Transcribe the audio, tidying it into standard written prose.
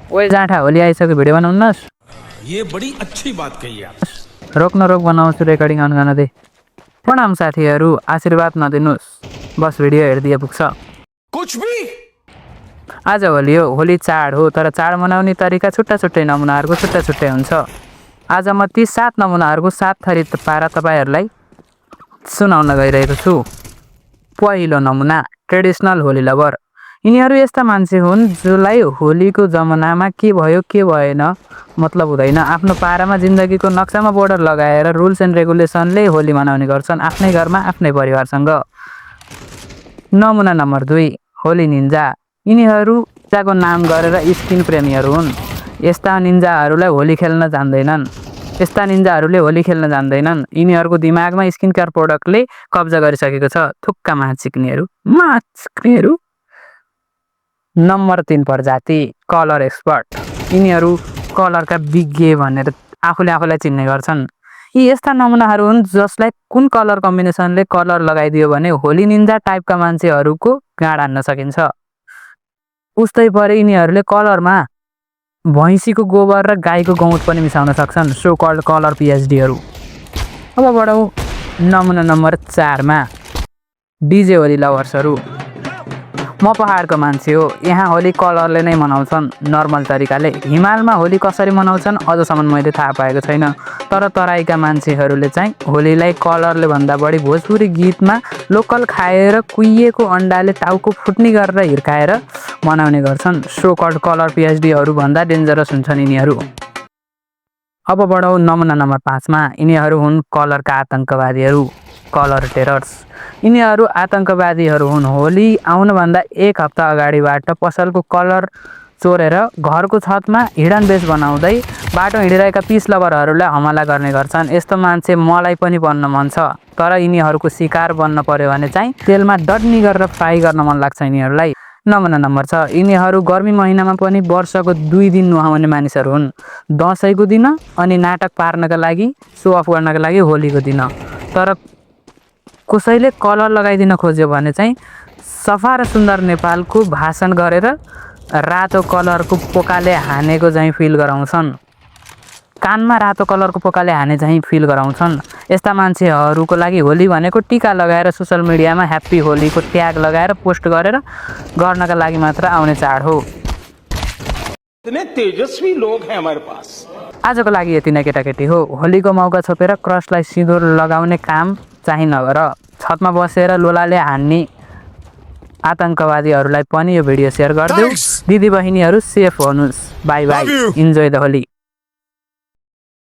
ओए जाँठा होली आइसक्यो भिडियो बनाउनुहोस्। ये बड़ी अच्छी बात कही आप। रोक न रोक बनाउँछु रेकर्डिङ अन गर्न दे। प्रणाम साथीहरू, आशीर्वाद नदिनुहोस्, बस भिडियो हेरिदिए पुग्छ। कुछ भी आज होली हो, होली चाड हो, तर चाड मनाउने तरिका छुट्टा छुट्टै नमुनाहरूको छुट्टा छुट्टै हुन्छ। आज म ती 7 नमुनाहरूको 7 थरी पारा तपाईँहरूलाई सुनाउन गइरहेको छु। पहिलो नमुना, ट्रेडिसनल होली लभर। यिनीहरू यस्ता मान्छे हुन् जसलाई होलीको जमानामा के भयो के भएन मतलब हुँदैन। आफ्नो पारामा जिन्दगीको नक्सामा बोर्डर लगाएर रुल्स एन्ड रेगुलेसनले होली मनाउने गर्छन्, आफ्नै घरमा आफ्नै परिवारसँग। नमुना नम्बर 2, होली निन्जा। यिनीहरू निन्जाको नाम गरेर स्किन प्रेमीहरू हुन्। यस्ता निन्जाहरूले होली खेल्न जान्दैनन्। यिनीहरूको दिमागमा स्किन केयर प्रोडक्टले कब्जा गरिसकेको छ। थुक्का माथ सिक्नेहरू। नम्बर 3 प्रजाति, कलर एक्सपर्ट। यिनीहरू कलरका विज्ञ भनेर आफूलाई चिन्ने गर्छन्। यी यस्ता नमुनाहरू हुन् जसलाई कुन कलर कम्बिनेसनले कलर लगाइदियो भने होली निन्जा टाइपका मान्छेहरूको गाँड हान्न सकिन्छ। उस्तै परे यिनीहरूले कलरमा भैँसीको गोबर र गाईको गौत पनि मिसाउन सक्छन्, सो कल्ड कलर पिएचडीहरू। अब बढौँ नमुना नम्बर 4 मा, डिजे होली लभर्सहरू। म पहाडको मान्छे हो, यहाँ होली कलरले नै मनाउँछन्, नर्मल तरिकाले। हिमालमा होली कसरी मनाउँछन् अझसम्म मैले थाहा पाएको छैन, तर तराईका मान्छेहरूले चाहिँ होलीलाई कलरले भन्दा बढी भोजपुरी गीतमा लोकल खाएर कुहिएको अन्डाले टाउको फुट्ने गरेर हिर्काएर मनाउने गर्छन्, सो कल्ड कलर पिएचडीहरू भन्दा डेन्जरस हुन्छन् यिनीहरू। अब बढौँ नमुना नम्बर 5 मा, यिनीहरू हुन् कलरका आतङ्कवादीहरू, कलर टेरर्स। यिनीहरू आतङ्कवादीहरू हुन्। होली आउनुभन्दा 1 हप्ता अगाडिबाट पसलको कलर चोरेर घरको छतमा हिडन बेस बनाउँदै बाटो हिँडिरहेका पिस लभरहरूलाई हमला गर्ने गर्छन्। यस्तो मान्छे मलाई पनि बन्न मन छ, तर यिनीहरूको शिकार बन्न पर्यो भने चाहिँ तेलमा डड्नी गरेर फ्राई गर्न मन लाग्छ यिनीहरूलाई। नमुना नम्बर 6, यिनीहरू गर्मी महिनामा पनि वर्षको 2 दिन नुहाउने मानिसहरू हुन्, दसैँको दिन अनि नाटक पार्नका लागि, सो अफ गर्नका लागि होलीको दिन। तर कसैले कलर लगाइदिन खोज्यो भने चाहिँ सफा र सुन्दर नेपालको भाषण गरेर रातो कलरको पोकाले हानेको चाहिँ फिल गराउँछन्, कानमा रातो कलरको पोकाले हाने चाहिँ फिल गराउँछन्। यस्ता मान्छेहरूको लागि होली भनेको टिका लगाएर सोसल मिडियामा ह्याप्पी होलीको ट्याग लगाएर पोस्ट गरेर गर्नका लागि मात्र आउने चाड हो। इतने तेजस्वी लोग हैं हमारे पास। आजको लागि यति नै केटाकेटी हो। होलीको मौका छोपेर क्रसलाई सिँदुर लगाउने काम चाहिँ नगर। छतमा बसेर लोलाले हान्ने आतङ्कवादीहरूलाई पनि यो भिडियो सेयर गरिदेऊ। दिदी बहिनीहरू सेफ हुनुहोस्। By by, enjoy the Holi.